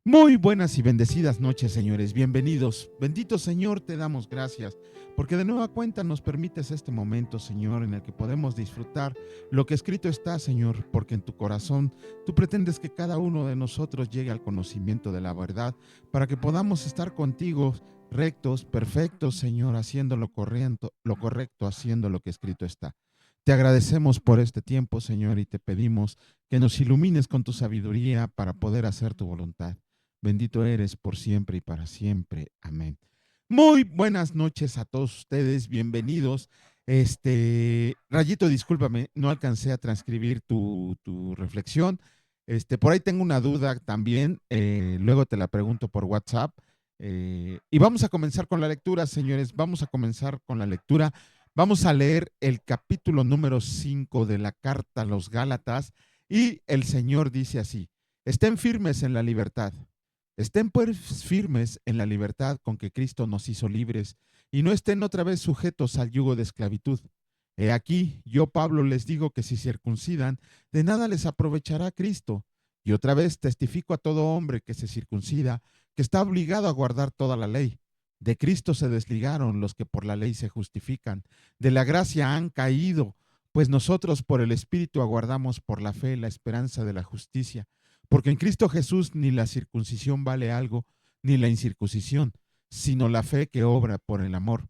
Muy buenas y bendecidas noches, señores. Bienvenidos. Bendito Señor, te damos gracias, porque de nueva cuenta nos permites este momento, Señor, en el que podemos disfrutar lo que escrito está, Señor, porque en tu corazón tú pretendes que cada uno de nosotros llegue al conocimiento de la verdad, para que podamos estar contigo rectos, perfectos, Señor, haciendo lo correcto, haciendo lo que escrito está. Te agradecemos por este tiempo, Señor, y te pedimos que nos ilumines con tu sabiduría para poder hacer tu voluntad. Bendito eres por siempre y para siempre. Amén. Muy buenas noches a todos ustedes, bienvenidos. Rayito, discúlpame, no alcancé a transcribir tu reflexión. Por ahí tengo una duda también, luego te la pregunto por WhatsApp. Y vamos a comenzar con la lectura, señores. Vamos a comenzar con la lectura. Vamos a leer el capítulo número 5 de la carta a los Gálatas. Y el Señor dice así: estén firmes en la libertad. Estén pues firmes en la libertad con que Cristo nos hizo libres, y no estén otra vez sujetos al yugo de esclavitud. He aquí, yo Pablo les digo que si circuncidan, de nada les aprovechará Cristo. Y otra vez testifico a todo hombre que se circuncida, que está obligado a guardar toda la ley. De Cristo se desligaron los que por la ley se justifican, de la gracia han caído, pues nosotros por el Espíritu aguardamos por la fe la esperanza de la justicia. Porque en Cristo Jesús ni la circuncisión vale algo, ni la incircuncisión, sino la fe que obra por el amor.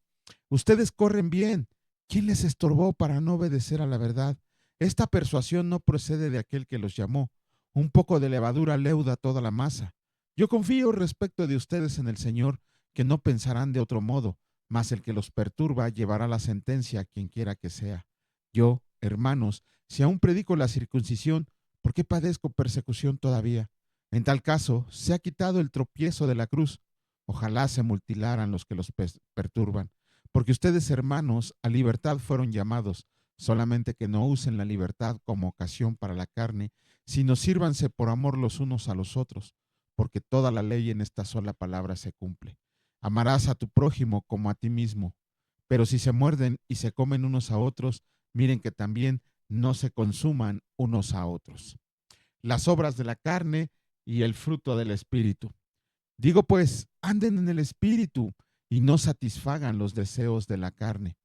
Ustedes corren bien. ¿Quién les estorbó para no obedecer a la verdad? Esta persuasión no procede de aquel que los llamó. Un poco de levadura leuda toda la masa. Yo confío respecto de ustedes en el Señor, que no pensarán de otro modo, mas el que los perturba llevará la sentencia a quien quiera que sea. Yo, hermanos, si aún predico la circuncisión, ¿por qué padezco persecución todavía? En tal caso, se ha quitado el tropiezo de la cruz. Ojalá se mutilaran los que los perturban, porque ustedes, hermanos, a libertad fueron llamados, solamente que no usen la libertad como ocasión para la carne, sino sírvanse por amor los unos a los otros, porque toda la ley en esta sola palabra se cumple. Amarás a tu prójimo como a ti mismo. Pero si se muerden y se comen unos a otros, miren que también no se consuman unos a otros. Las obras de la carne y el fruto del espíritu. Digo pues, anden en el espíritu y no satisfagan los deseos de la carne,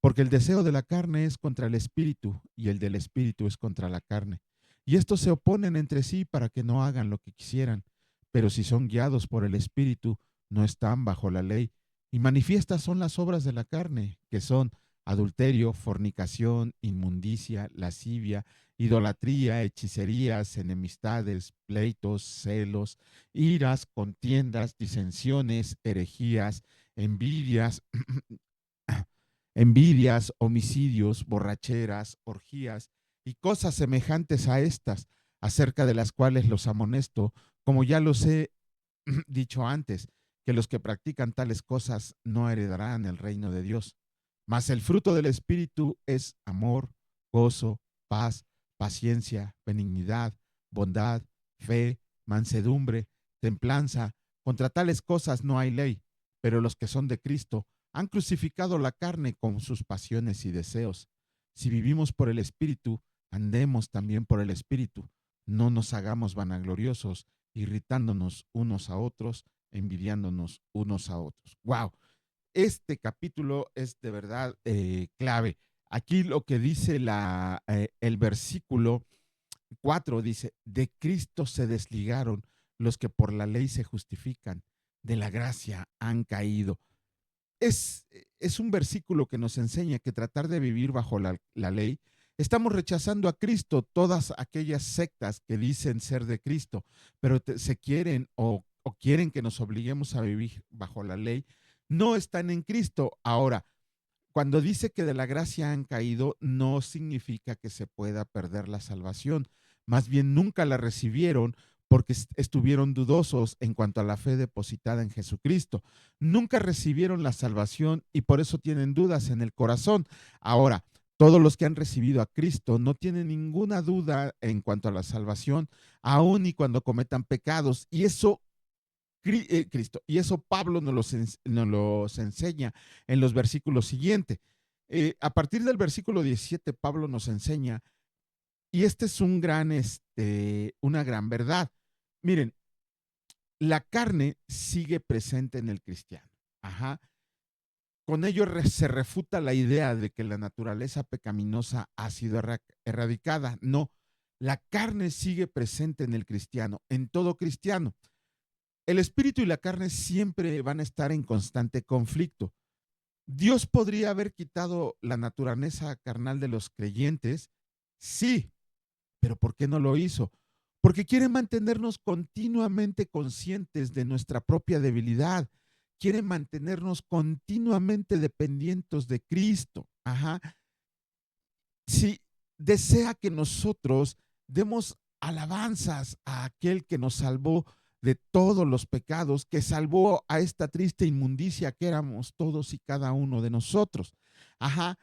porque el deseo de la carne es contra el espíritu y el del espíritu es contra la carne. Y estos se oponen entre sí para que no hagan lo que quisieran, pero si son guiados por el espíritu, no están bajo la ley. Y manifiestas son las obras de la carne, que son adulterio, fornicación, inmundicia, lascivia, idolatría, hechicerías, enemistades, pleitos, celos, iras, contiendas, disensiones, herejías, envidias, envidias, homicidios, borracheras, orgías y cosas semejantes a estas, acerca de las cuales los amonesto, como ya los he dicho antes, que los que practican tales cosas no heredarán el reino de Dios. Mas el fruto del Espíritu es amor, gozo, paz, paciencia, benignidad, bondad, fe, mansedumbre, templanza. Contra tales cosas no hay ley, pero los que son de Cristo han crucificado la carne con sus pasiones y deseos. Si vivimos por el Espíritu, andemos también por el Espíritu. No nos hagamos vanagloriosos, irritándonos unos a otros, envidiándonos unos a otros. ¡Wow! Este capítulo es de verdad clave. Aquí lo que dice el versículo 4 dice: de Cristo se desligaron los que por la ley se justifican, de la gracia han caído. Es, es un versículo que nos enseña que tratar de vivir bajo la ley, estamos rechazando a Cristo. Todas aquellas sectas que dicen ser de Cristo, pero se quieren o quieren que nos obliguemos a vivir bajo la ley, no están en Cristo. Ahora, cuando dice que de la gracia han caído, no significa que se pueda perder la salvación. Más bien nunca la recibieron porque estuvieron dudosos en cuanto a la fe depositada en Jesucristo. Nunca recibieron la salvación y por eso tienen dudas en el corazón. Ahora, todos los que han recibido a Cristo no tienen ninguna duda en cuanto a la salvación, aun y cuando cometan pecados. Y eso Cristo. Y eso Pablo nos los enseña en los versículos siguientes. A partir del versículo 17, Pablo nos enseña, y este es una gran verdad. Miren, la carne sigue presente en el cristiano. Ajá. Con ello se refuta la idea de que la naturaleza pecaminosa ha sido erradicada. No, la carne sigue presente en el cristiano, en todo cristiano. El espíritu y la carne siempre van a estar en constante conflicto. Dios podría haber quitado la naturaleza carnal de los creyentes, sí, pero ¿por qué no lo hizo? Porque quiere mantenernos continuamente conscientes de nuestra propia debilidad. Quiere mantenernos continuamente dependientes de Cristo. Ajá. Si desea que nosotros demos alabanzas a aquel que nos salvó de todos los pecados, que salvó a esta triste inmundicia que éramos todos y cada uno de nosotros. Ajá.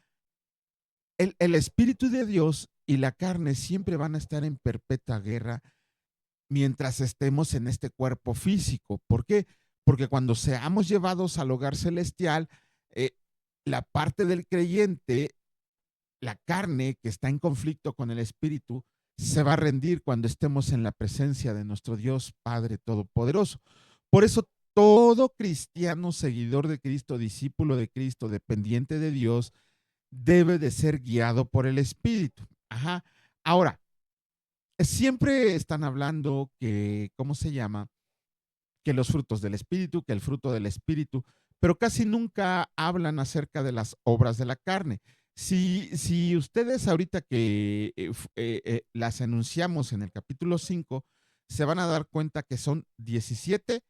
El Espíritu de Dios y la carne siempre van a estar en perpetua guerra mientras estemos en este cuerpo físico. ¿Por qué? Porque cuando seamos llevados al hogar celestial, eh, la parte del creyente, la carne que está en conflicto con el espíritu, se va a rendir cuando estemos en la presencia de nuestro Dios Padre Todopoderoso. Por eso todo cristiano, seguidor de Cristo, discípulo de Cristo, dependiente de Dios, debe de ser guiado por el espíritu. Ajá. Ahora, siempre están hablando que, ¿cómo se llama? Que los frutos del espíritu, que el fruto del espíritu, pero casi nunca hablan acerca de las obras de la carne. Si ustedes ahorita que las enunciamos en el capítulo 5, se van a dar cuenta que son 17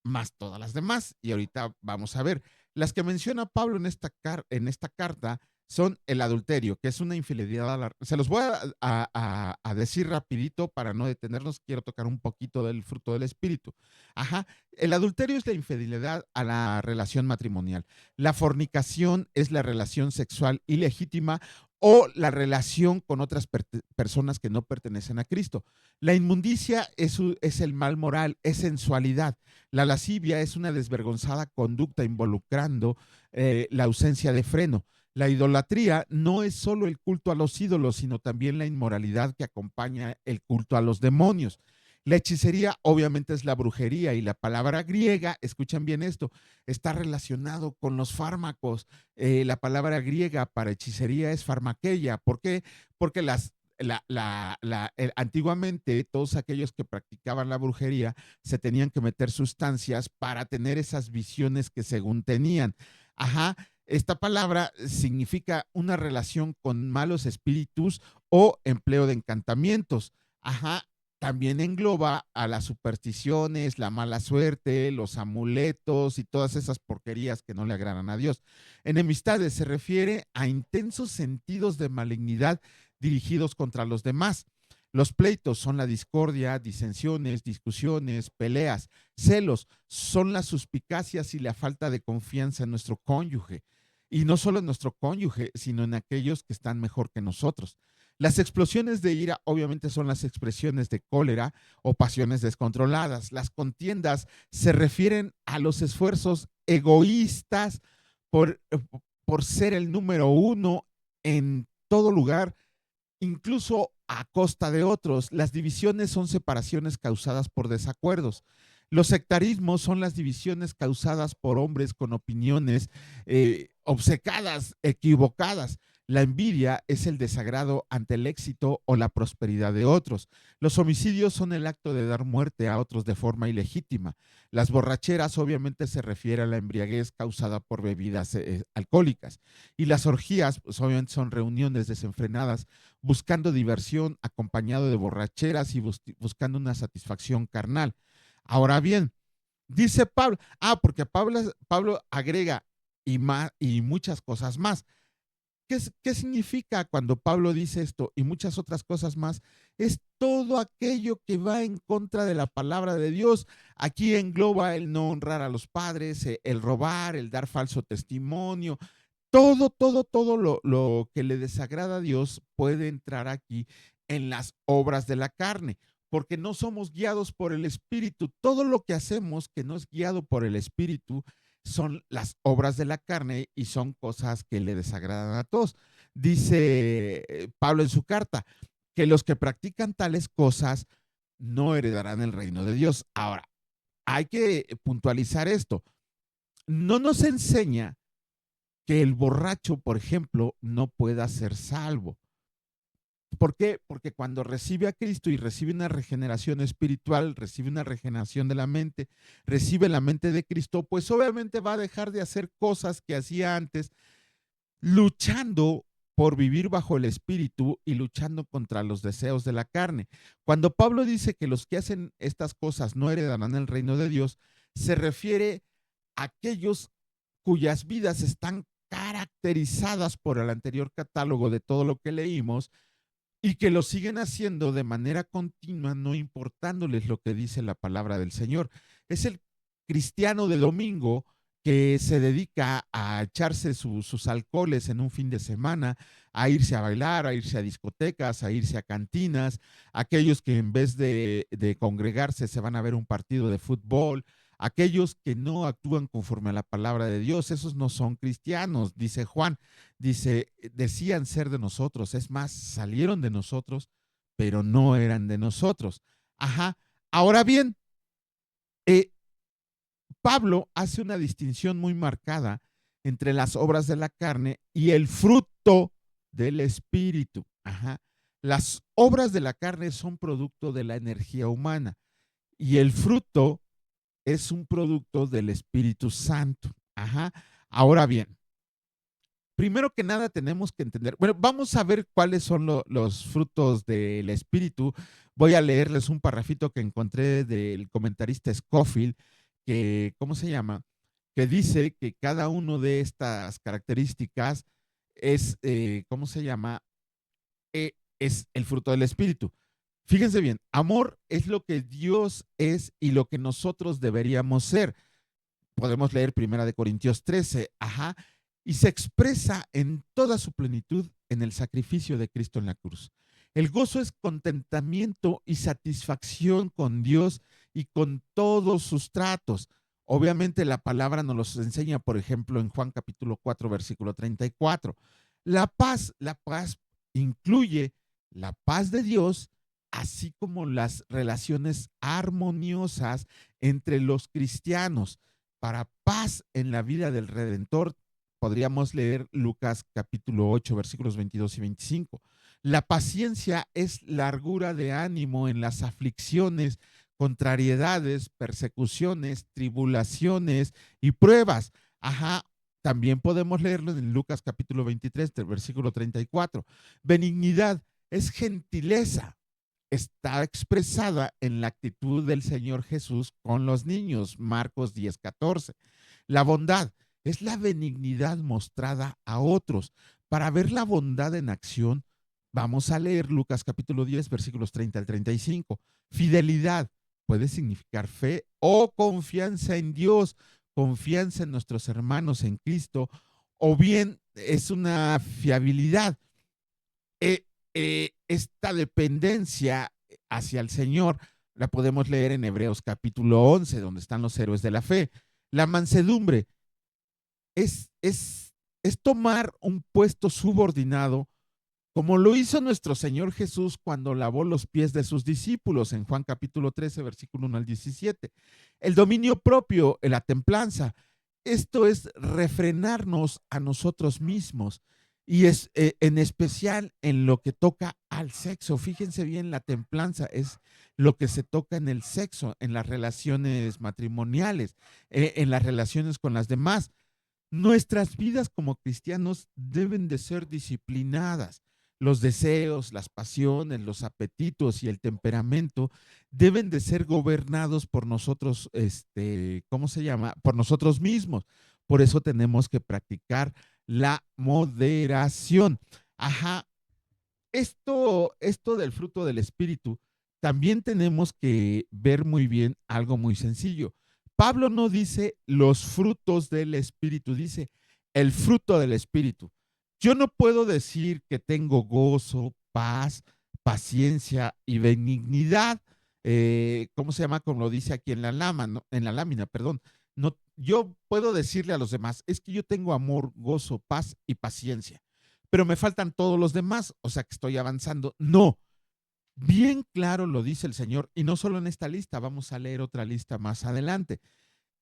más todas las demás. Y ahorita vamos a ver. Las que menciona Pablo en esta carta son el adulterio, que es una infidelidad. Se los voy a decir rapidito para no detenernos. Quiero tocar un poquito del fruto del espíritu. Ajá. El adulterio es la infidelidad a la relación matrimonial. La fornicación es la relación sexual ilegítima o la relación con otras personas que no pertenecen a Cristo. La inmundicia es el mal moral, es sensualidad. La lascivia es una desvergonzada conducta involucrando la ausencia de freno. La idolatría no es solo el culto a los ídolos, sino también la inmoralidad que acompaña el culto a los demonios. La hechicería obviamente es la brujería y la palabra griega, escuchan bien esto, está relacionado con los fármacos. La palabra griega para hechicería es farmaqueia. ¿Por qué? Porque antiguamente todos aquellos que practicaban la brujería se tenían que meter sustancias para tener esas visiones que según tenían. Ajá, esta palabra significa una relación con malos espíritus o empleo de encantamientos. Ajá, también engloba a las supersticiones, la mala suerte, los amuletos y todas esas porquerías que no le agradan a Dios. Enemistades se refiere a intensos sentidos de malignidad dirigidos contra los demás. Los pleitos son la discordia, disensiones, discusiones, peleas. Celos son las suspicacias y la falta de confianza en nuestro cónyuge. Y no solo en nuestro cónyuge, sino en aquellos que están mejor que nosotros. Las explosiones de ira obviamente son las expresiones de cólera o pasiones descontroladas. Las contiendas se refieren a los esfuerzos egoístas por, por ser el número uno en todo lugar, incluso a costa de otros. Las divisiones son separaciones causadas por desacuerdos. Los sectarismos son las divisiones causadas por hombres con opiniones obcecadas, equivocadas. La envidia es el desagrado ante el éxito o la prosperidad de otros. Los homicidios son el acto de dar muerte a otros de forma ilegítima. Las borracheras obviamente se refiere a la embriaguez causada por bebidas alcohólicas. Y las orgías pues, obviamente son reuniones desenfrenadas buscando diversión acompañado de borracheras y buscando una satisfacción carnal. Ahora bien, dice Pablo, porque Pablo agrega y muchas cosas más. ¿Qué significa cuando Pablo dice esto y muchas otras cosas más? Es todo aquello que va en contra de la palabra de Dios. Aquí engloba el no honrar a los padres, el robar, el dar falso testimonio. Todo lo que le desagrada a Dios puede entrar aquí en las obras de la carne, porque no somos guiados por el Espíritu. Todo lo que hacemos que no es guiado por el Espíritu son las obras de la carne y son cosas que le desagradan a todos. Dice Pablo en su carta que los que practican tales cosas no heredarán el reino de Dios. Ahora, hay que puntualizar esto. No nos enseña que el borracho, por ejemplo, no pueda ser salvo. ¿Por qué? Porque cuando recibe a Cristo y recibe una regeneración espiritual, recibe una regeneración de la mente, recibe la mente de Cristo, pues obviamente va a dejar de hacer cosas que hacía antes, luchando por vivir bajo el espíritu y luchando contra los deseos de la carne. Cuando Pablo dice que los que hacen estas cosas no heredarán el reino de Dios, se refiere a aquellos cuyas vidas están caracterizadas por el anterior catálogo de todo lo que leímos y que lo siguen haciendo de manera continua, no importándoles lo que dice la palabra del Señor. Es el cristiano de domingo que se dedica a echarse sus alcoholes en un fin de semana, a irse a bailar, a irse a discotecas, a irse a cantinas, aquellos que en vez de congregarse se van a ver un partido de fútbol, aquellos que no actúan conforme a la palabra de Dios, esos no son cristianos, dice Juan. Dice, decían ser de nosotros, es más, salieron de nosotros, pero no eran de nosotros. Ajá. Ahora bien, eh, Pablo hace una distinción muy marcada entre las obras de la carne y el fruto del espíritu. Ajá. Las obras de la carne son producto de la energía humana y el fruto es un producto del Espíritu Santo. Ajá. Ahora bien, primero que nada tenemos que entender, bueno, vamos a ver cuáles son los frutos del Espíritu. Voy a leerles un parrafito que encontré del comentarista Scofield, que, ¿cómo se llama? Que dice que cada uno de estas características es, ¿cómo se llama? Es el fruto del Espíritu. Fíjense bien, amor es lo que Dios es y lo que nosotros deberíamos ser. Podemos leer Primera de Corintios 13, ajá, y se expresa en toda su plenitud en el sacrificio de Cristo en la cruz. El gozo es contentamiento y satisfacción con Dios y con todos sus tratos. Obviamente la palabra nos los enseña, por ejemplo, en Juan capítulo 4, versículo 34. La paz incluye la paz de Dios, así como las relaciones armoniosas entre los cristianos. Para paz en la vida del Redentor, podríamos leer Lucas capítulo 8, versículos 22 y 25. La paciencia es largura de ánimo en las aflicciones, contrariedades, persecuciones, tribulaciones y pruebas. Ajá, también podemos leerlo en Lucas capítulo 23, del versículo 34. Benignidad es gentileza, está expresada en la actitud del Señor Jesús con los niños, Marcos 10:14. La bondad es la benignidad mostrada a otros. Para ver la bondad en acción, vamos a leer Lucas capítulo 10, versículos 30 al 35. Fidelidad puede significar fe o confianza en Dios, confianza en nuestros hermanos en Cristo, o bien es una fiabilidad. Esta dependencia hacia el Señor la podemos leer en Hebreos capítulo 11, donde están los héroes de la fe. La mansedumbre es, es, es tomar un puesto subordinado, como lo hizo nuestro Señor Jesús cuando lavó los pies de sus discípulos en Juan capítulo 13, versículo 1 al 17. El dominio propio, la templanza, esto es refrenarnos a nosotros mismos y es en especial en lo que toca al sexo. Fíjense bien, la templanza es lo que se toca en el sexo, en las relaciones matrimoniales, en las relaciones con las demás. Nuestras vidas como cristianos deben de ser disciplinadas. Los deseos, las pasiones, los apetitos y el temperamento deben de ser gobernados por nosotros, ¿cómo se llama? Por nosotros mismos. Por eso tenemos que practicar la moderación. Ajá, esto del fruto del Espíritu, también tenemos que ver muy bien algo muy sencillo. Pablo no dice los frutos del Espíritu, dice el fruto del Espíritu. Yo no puedo decir que tengo gozo, paz, paciencia y benignidad, ¿cómo se llama? Como lo dice aquí en la ¿no? En la lámina, perdón. No, yo puedo decirle a los demás, es que yo tengo amor, gozo, paz y paciencia, pero me faltan todos los demás, o sea que estoy avanzando. No, Bien claro lo dice el Señor, y no solo en esta lista, vamos a leer otra lista más adelante.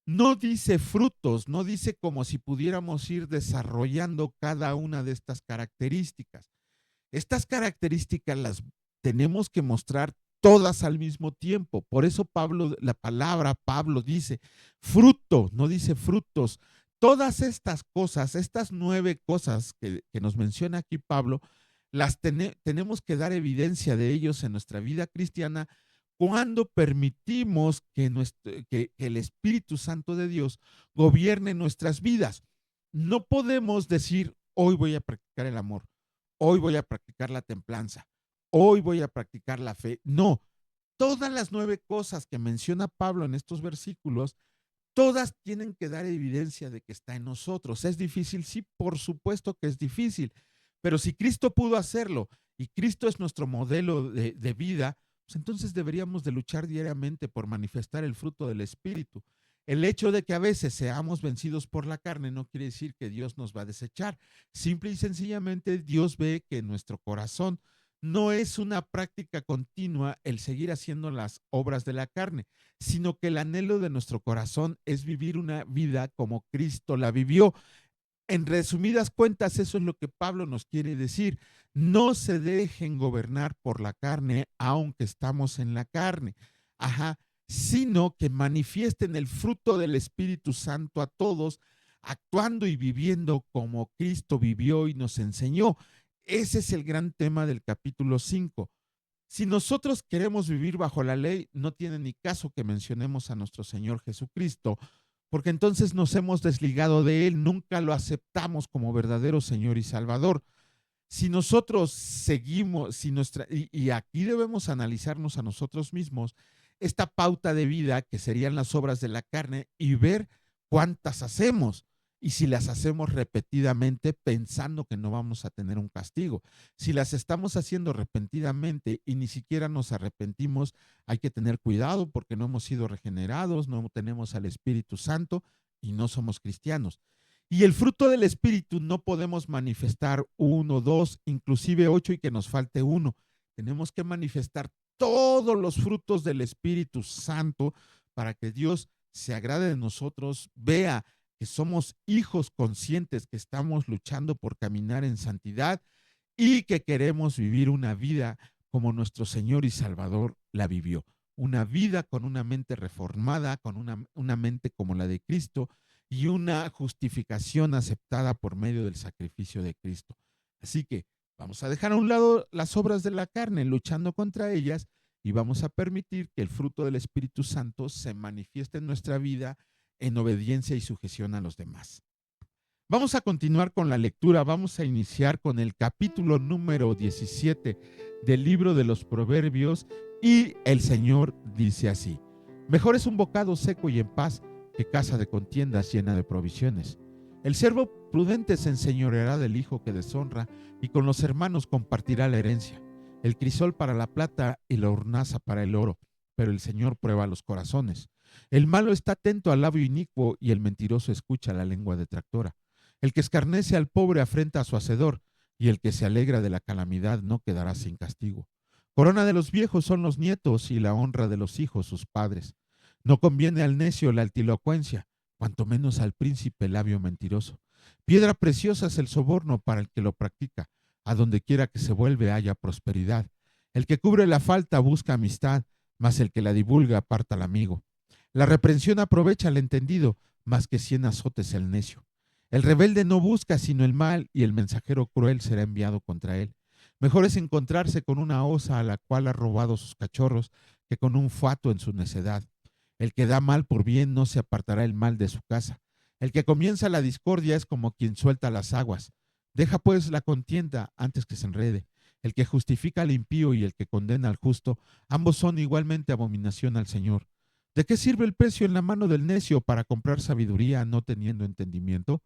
No dice frutos, no dice como si pudiéramos ir desarrollando cada una de estas características. Estas características las tenemos que mostrar todas al mismo tiempo. Por eso Pablo, la palabra Pablo dice fruto, no dice frutos. Todas estas cosas, estas 9 cosas que nos menciona aquí Pablo, tenemos que dar evidencia de ellos en nuestra vida cristiana cuando permitimos que el Espíritu Santo de Dios gobierne nuestras vidas. No podemos decir, hoy voy a practicar el amor, hoy voy a practicar la templanza, hoy voy a practicar la fe. No, todas las 9 cosas que menciona Pablo en estos versículos, todas tienen que dar evidencia de que está en nosotros. ¿Es difícil? Sí, por supuesto que es difícil, pero si Cristo pudo hacerlo y Cristo es nuestro modelo de vida, pues entonces deberíamos de luchar diariamente por manifestar el fruto del Espíritu. El hecho de que a veces seamos vencidos por la carne no quiere decir que Dios nos va a desechar. Simple y sencillamente Dios ve que nuestro corazón no es una práctica continua el seguir haciendo las obras de la carne, sino que el anhelo de nuestro corazón es vivir una vida como Cristo la vivió. En resumidas cuentas, eso es lo que Pablo nos quiere decir. No se dejen gobernar por la carne, aunque estamos en la carne. Ajá, sino que manifiesten el fruto del Espíritu Santo a todos, actuando y viviendo como Cristo vivió y nos enseñó. Ese es el gran tema del capítulo 5. Si nosotros queremos vivir bajo la ley, no tiene ni caso que mencionemos a nuestro Señor Jesucristo, porque entonces nos hemos desligado de Él, nunca lo aceptamos como verdadero Señor y Salvador. Si nosotros seguimos, y aquí debemos analizarnos a nosotros mismos, esta pauta de vida que serían las obras de la carne y ver cuántas hacemos y si las hacemos repetidamente pensando que no vamos a tener un castigo. Si las estamos haciendo repentinamente y ni siquiera nos arrepentimos, hay que tener cuidado porque no hemos sido regenerados, no tenemos al Espíritu Santo y no somos cristianos. Y el fruto del Espíritu no podemos manifestar 1, 2, inclusive 8 y que nos falte uno. Tenemos que manifestar todos los frutos del Espíritu Santo para que Dios se agrade de nosotros, vea que somos hijos conscientes, que estamos luchando por caminar en santidad y que queremos vivir una vida como nuestro Señor y Salvador la vivió. Una vida con una mente reformada, con una mente como la de Cristo y una justificación aceptada por medio del sacrificio de Cristo. Así que vamos a dejar a un lado las obras de la carne, luchando contra ellas, y vamos a permitir que el fruto del Espíritu Santo se manifieste en nuestra vida en obediencia y sujeción a los demás. Vamos a continuar con la lectura, vamos a iniciar con el capítulo número 17 del libro de los Proverbios y el Señor dice así: mejor es un bocado seco y en paz que casa de contiendas llena de provisiones. El siervo prudente se enseñoreará del hijo que deshonra y con los hermanos compartirá la herencia. El crisol para la plata y la hornaza para el oro, pero el Señor prueba los corazones. El malo está atento al labio inicuo y el mentiroso escucha la lengua detractora. El que escarnece al pobre afrenta a su hacedor, y el que se alegra de la calamidad no quedará sin castigo. Corona de los viejos son los nietos y la honra de los hijos sus padres. No conviene al necio la altilocuencia, cuanto menos al príncipe el labio mentiroso. Piedra preciosa es el soborno para el que lo practica. A donde quiera que se vuelve haya prosperidad. El que cubre la falta busca amistad, mas el que la divulga aparta al amigo. La reprensión aprovecha al entendido, más que 100 azotes el necio. El rebelde no busca sino el mal, y el mensajero cruel será enviado contra él. Mejor es encontrarse con una osa a la cual ha robado sus cachorros que con un fato en su necedad. El que da mal por bien no se apartará el mal de su casa. El que comienza la discordia es como quien suelta las aguas. Deja pues la contienda antes que se enrede. El que justifica al impío y el que condena al justo, ambos son igualmente abominación al Señor. ¿De qué sirve el precio en la mano del necio para comprar sabiduría no teniendo entendimiento?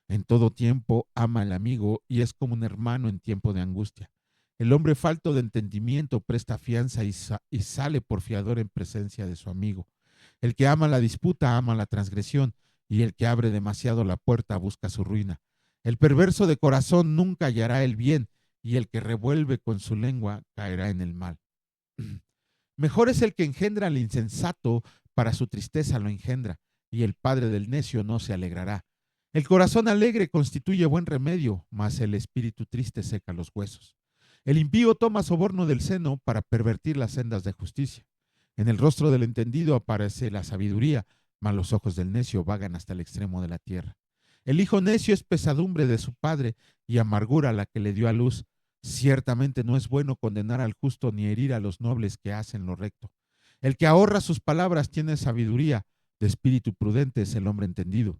En todo tiempo ama al amigo y es como un hermano en tiempo de angustia. El hombre falto de entendimiento presta fianza y sale por fiador en presencia de su amigo. El que ama la disputa ama la transgresión, y el que abre demasiado la puerta busca su ruina. El perverso de corazón nunca hallará el bien, y el que revuelve con su lengua caerá en el mal. Mejor es el que engendra al insensato, para su tristeza lo engendra, y el padre del necio no se alegrará. El corazón alegre constituye buen remedio, mas el espíritu triste seca los huesos. El impío toma soborno del seno para pervertir las sendas de justicia. En el rostro del entendido aparece la sabiduría, mas los ojos del necio vagan hasta el extremo de la tierra. El hijo necio es pesadumbre de su padre y amargura la que le dio a luz. Ciertamente no es bueno condenar al justo ni herir a los nobles que hacen lo recto. El que ahorra sus palabras tiene sabiduría, de espíritu prudente es el hombre entendido.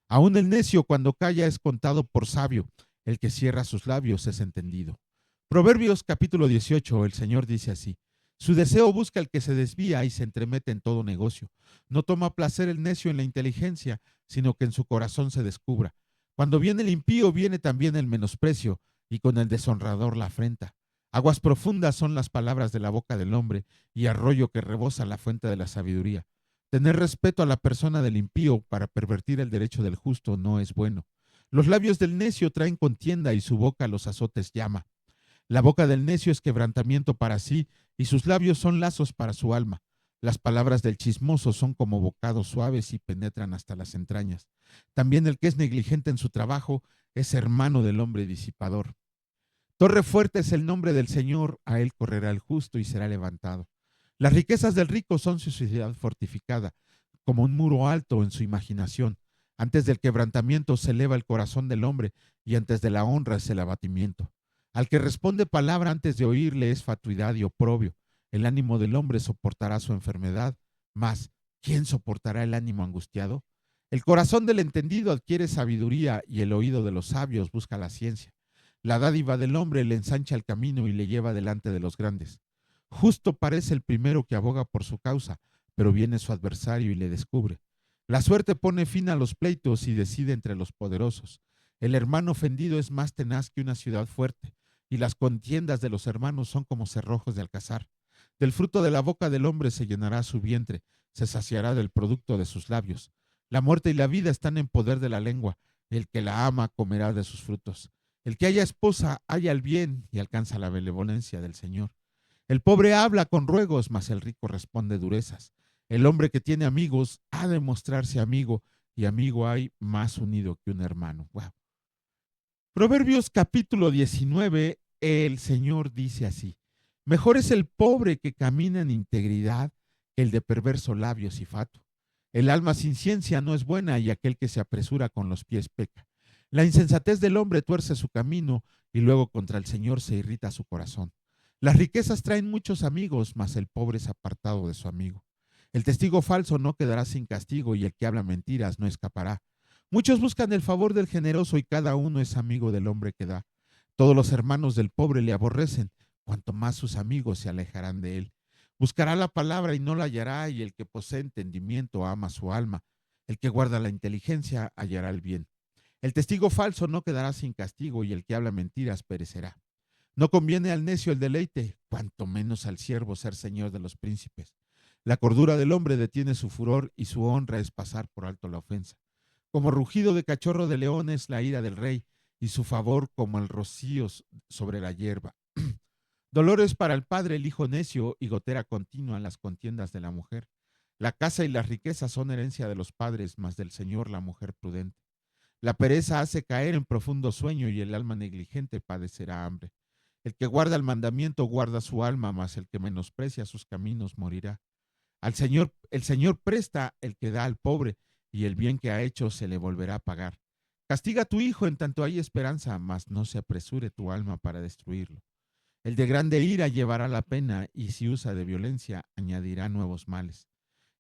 Aún el necio cuando calla es contado por sabio, el que cierra sus labios es entendido. Proverbios capítulo 18, el Señor dice así: su deseo busca el que se desvía y se entremete en todo negocio. No toma placer el necio en la inteligencia, sino que en su corazón se descubra. Cuando viene el impío, viene también el menosprecio, y con el deshonrador la afrenta. Aguas profundas son las palabras de la boca del hombre, y arroyo que rebosa la fuente de la sabiduría. Tener respeto a la persona del impío para pervertir el derecho del justo no es bueno. Los labios del necio traen contienda y su boca los azotes llama. La boca del necio es quebrantamiento para sí, y sus labios son lazos para su alma. Las palabras del chismoso son como bocados suaves y penetran hasta las entrañas. También el que es negligente en su trabajo es hermano del hombre disipador. Torre fuerte es el nombre del Señor, a él correrá el justo y será levantado. Las riquezas del rico son su ciudad fortificada, como un muro alto en su imaginación. Antes del quebrantamiento se eleva el corazón del hombre, y antes de la honra es el abatimiento. Al que responde palabra antes de oírle es fatuidad y oprobio. El ánimo del hombre soportará su enfermedad, mas ¿quién soportará el ánimo angustiado? El corazón del entendido adquiere sabiduría, y el oído de los sabios busca la ciencia. La dádiva del hombre le ensancha el camino y le lleva delante de los grandes. Justo parece el primero que aboga por su causa, pero viene su adversario y le descubre. La suerte pone fin a los pleitos y decide entre los poderosos. El hermano ofendido es más tenaz que una ciudad fuerte, y las contiendas de los hermanos son como cerrojos de alcazar. Del fruto de la boca del hombre se llenará su vientre, se saciará del producto de sus labios. La muerte y la vida están en poder de la lengua, el que la ama comerá de sus frutos. El que haya esposa halla el bien y alcanza la benevolencia del Señor. El pobre habla con ruegos, mas el rico responde durezas. El hombre que tiene amigos ha de mostrarse amigo, y amigo hay más unido que un hermano. Wow. Proverbios capítulo 19, el Señor dice así: mejor es el pobre que camina en integridad que el de perverso labios y fato. El alma sin ciencia no es buena, y aquel que se apresura con los pies peca. La insensatez del hombre tuerce su camino, y luego contra el Señor se irrita su corazón. Las riquezas traen muchos amigos, mas el pobre es apartado de su amigo. El testigo falso no quedará sin castigo, y el que habla mentiras no escapará. Muchos buscan el favor del generoso, y cada uno es amigo del hombre que da. Todos los hermanos del pobre le aborrecen, cuanto más sus amigos se alejarán de él. Buscará la palabra y no la hallará, y el que posee entendimiento ama su alma. El que guarda la inteligencia hallará el bien. El testigo falso no quedará sin castigo, y el que habla mentiras perecerá. No conviene al necio el deleite, cuanto menos al siervo ser señor de los príncipes. La cordura del hombre detiene su furor, y su honra es pasar por alto la ofensa. Como rugido de cachorro de león es la ira del rey, y su favor como el rocío sobre la hierba. Dolores para el padre el hijo necio, y gotera continua en las contiendas de la mujer. La casa y las riquezas son herencia de los padres, mas del Señor la mujer prudente. La pereza hace caer en profundo sueño, y el alma negligente padecerá hambre. El que guarda el mandamiento guarda su alma, mas el que menosprecia sus caminos morirá. El Señor presta el que da al pobre, y el bien que ha hecho se le volverá a pagar. Castiga a tu hijo en tanto hay esperanza, mas no se apresure tu alma para destruirlo. El de grande ira llevará la pena, y si usa de violencia añadirá nuevos males.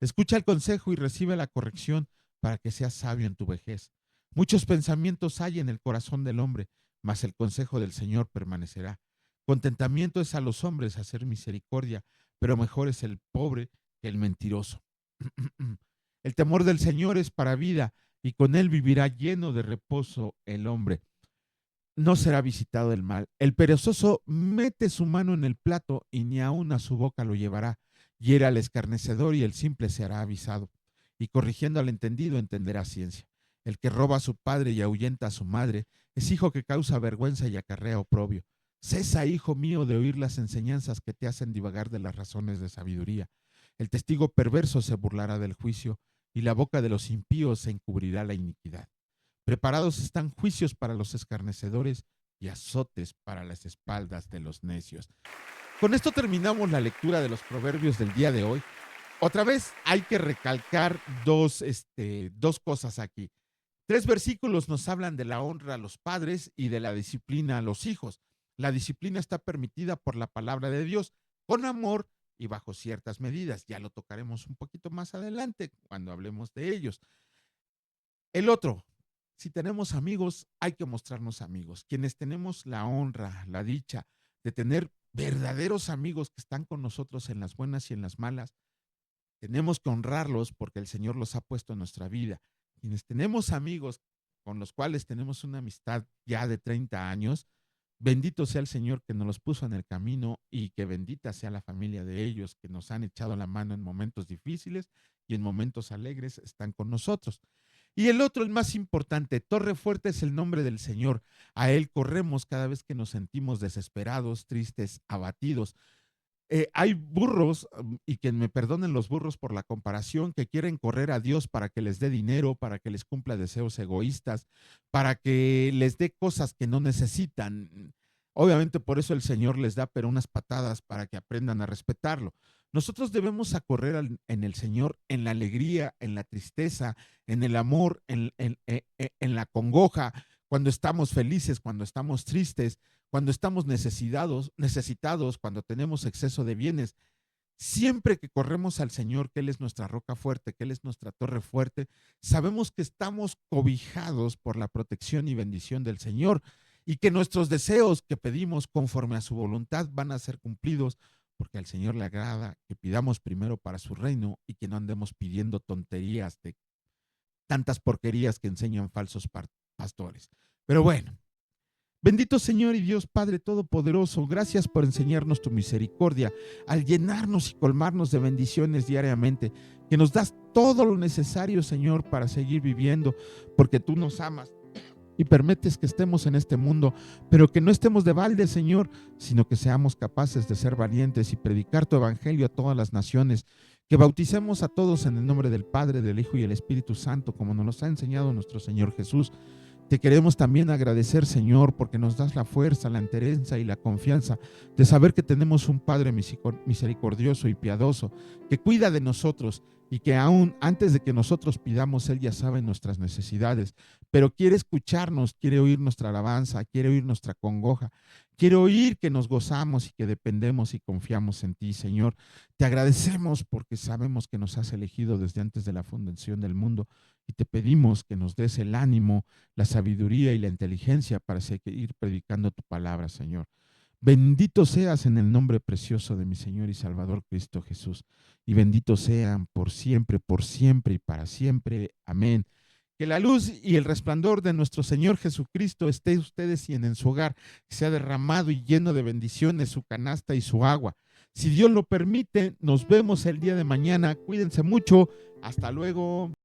Escucha el consejo y recibe la corrección, para que seas sabio en tu vejez. Muchos pensamientos hay en el corazón del hombre, mas el consejo del Señor permanecerá. Contentamiento es a los hombres hacer misericordia, pero mejor es el pobre que el mentiroso. El temor del Señor es para vida, y con él vivirá lleno de reposo el hombre. No será visitado el mal. El perezoso mete su mano en el plato, y ni aun a su boca lo llevará. Hiera al escarnecedor, y el simple se hará avisado. Y corrigiendo al entendido entenderá ciencia. El que roba a su padre y ahuyenta a su madre es hijo que causa vergüenza y acarrea oprobio. Cesa, hijo mío, de oír las enseñanzas que te hacen divagar de las razones de sabiduría. El testigo perverso se burlará del juicio, y la boca de los impíos se encubrirá la iniquidad. Preparados están juicios para los escarnecedores y azotes para las espaldas de los necios. Con esto terminamos la lectura de los proverbios del día de hoy. Otra vez hay que recalcar dos cosas aquí. 3 versículos nos hablan de la honra a los padres y de la disciplina a los hijos. La disciplina está permitida por la palabra de Dios, con amor y bajo ciertas medidas. Ya lo tocaremos un poquito más adelante cuando hablemos de ellos. El otro, si tenemos amigos, hay que mostrarnos amigos. Quienes tenemos la honra, la dicha de tener verdaderos amigos que están con nosotros en las buenas y en las malas, tenemos que honrarlos porque el Señor los ha puesto en nuestra vida. Quienes tenemos amigos con los cuales tenemos una amistad ya de 30 años, bendito sea el Señor que nos los puso en el camino y que bendita sea la familia de ellos que nos han echado la mano en momentos difíciles y en momentos alegres están con nosotros. Y el otro, el más importante, torre fuerte es el nombre del Señor. A Él corremos cada vez que nos sentimos desesperados, tristes, abatidos. Hay burros, y que me perdonen los burros por la comparación, que quieren correr a Dios para que les dé dinero, para que les cumpla deseos egoístas, para que les dé cosas que no necesitan. Obviamente por eso el Señor les da pero unas patadas para que aprendan a respetarlo. Nosotros debemos a correr en el Señor en la alegría, en la tristeza, en el amor, en la congoja, cuando estamos felices, cuando estamos tristes, cuando estamos necesitados, cuando tenemos exceso de bienes. Siempre que corremos al Señor, que Él es nuestra roca fuerte, que Él es nuestra torre fuerte, sabemos que estamos cobijados por la protección y bendición del Señor y que nuestros deseos que pedimos conforme a su voluntad van a ser cumplidos, porque al Señor le agrada que pidamos primero para su reino y que no andemos pidiendo tonterías de tantas porquerías que enseñan falsos pastores. Pero bueno, bendito Señor y Dios Padre Todopoderoso, gracias por enseñarnos tu misericordia, al llenarnos y colmarnos de bendiciones diariamente, que nos das todo lo necesario, Señor, para seguir viviendo, porque tú nos amas y permites que estemos en este mundo, pero que no estemos de balde, Señor, sino que seamos capaces de ser valientes y predicar tu evangelio a todas las naciones, que bauticemos a todos en el nombre del Padre, del Hijo y del Espíritu Santo, como nos ha enseñado nuestro Señor Jesús. Te queremos también agradecer, Señor, porque nos das la fuerza, la entereza y la confianza de saber que tenemos un Padre misericordioso y piadoso, que cuida de nosotros y que aún antes de que nosotros pidamos, Él ya sabe nuestras necesidades, pero quiere escucharnos, quiere oír nuestra alabanza, quiere oír nuestra congoja, quiere oír que nos gozamos y que dependemos y confiamos en ti, Señor. Te agradecemos porque sabemos que nos has elegido desde antes de la fundación del mundo y te pedimos que nos des el ánimo, la sabiduría y la inteligencia para seguir predicando tu palabra, Señor. Bendito seas en el nombre precioso de mi Señor y Salvador Cristo Jesús. Y bendito sean por siempre y para siempre. Amén. Que la luz y el resplandor de nuestro Señor Jesucristo esté ustedes y en su hogar, sea derramado y lleno de bendiciones su canasta y su agua. Si Dios lo permite, nos vemos el día de mañana. Cuídense mucho. Hasta luego.